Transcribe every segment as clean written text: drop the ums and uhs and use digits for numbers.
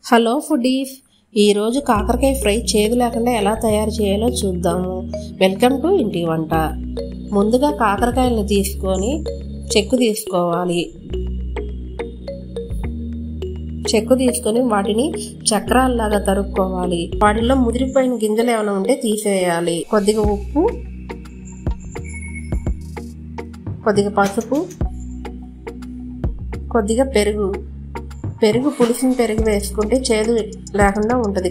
Hello foodies, ఈరోజు కాకరకాయ fry చేదు లేకుండా ఎలా తయారు చేయాలో చూద్దాము. వెల్కమ్ టు ఇంటి వంట. ముందుగా కాకరకాయలను తీసుకొని చెక్కు తీసుకొని వాటిని చక్రాల్లాగా తరుక్కోవాలి. వాటిలో ముదిరిపోయిన గింజలు ఏమైనా ఉంటే తీసేయాలి. కొద్దిగా ఉప్పు, కొద్దిగా పసుపు, కొద్దిగా పెరుగు పులిసిన పెరుగు వేసుకుంటే చేదు లేకుండా ఉంటుంది.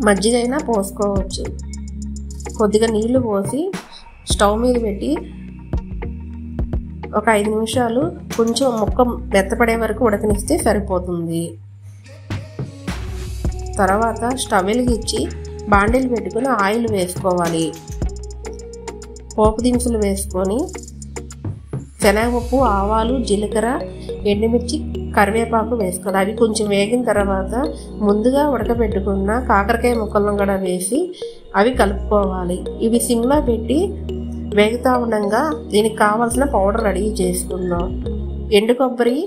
మజ్జిగ అయినా పోసుకోవచ్చు. కొద్దిగా నీళ్లు పోసి స్టవ్ మీద పెట్టి ఒక 5 నిమిషాలు కొంచెం ముక్క మెత్తపడే వరకు ఉడకనిస్తే సరిపోతుంది. తర్వాత స్టవ్ వెలిగించి బాండీలు పెట్టుకుని ఆయిల్ వేసుకోవాలి. పోపు దినుసులు వేసుకొని శనగపప్పు, ఆవాలు, జీలకర్ర, ఎండుమిర్చి, కరివేపాకు వేసుకోవాలి. అవి కొంచెం వేగిన తర్వాత ముందుగా ఉడకబెట్టుకున్న కాకరకాయ ముక్కలను కూడా వేసి అవి కలుపుకోవాలి. ఇవి సిమ్లో పెట్టి వేగుతూ ఉండగా దీనికి కావాల్సిన పౌడర్ రెడీ చేసుకుందాం. ఎండు కొబ్బరి,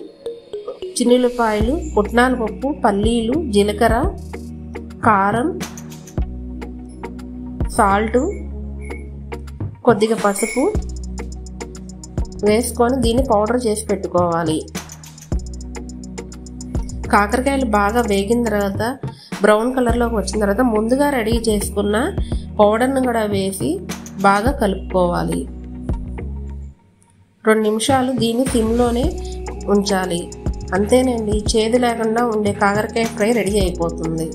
చిన్నులపాయలు, పుట్నాల పప్పు, పల్లీలు, జీలకర్ర, కారం, సాల్టు, కొద్దిగా పసుపు వేసుకొని దీన్ని పౌడర్ చేసి పెట్టుకోవాలి. కాకరకాయలు బాగా వేగిన తర్వాత బ్రౌన్ కలర్లోకి వచ్చిన తర్వాత ముందుగా రెడీ చేసుకున్న పౌడర్ను కూడా వేసి బాగా కలుపుకోవాలి. 2 నిమిషాలు దీన్ని సిమ్లోనే ఉంచాలి. అంతేనండి, చేదు లేకుండా ఉండే కాకరకాయ ఫ్రై రెడీ అయిపోతుంది.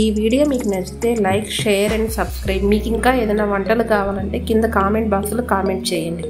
ఈ వీడియో మీకు నచ్చితే లైక్, షేర్ అండ్ సబ్స్క్రైబ్. మీకు ఇంకా ఏదైనా వంటలు కావాలంటే కింద కామెంట్ బాక్స్లో కామెంట్ చేయండి.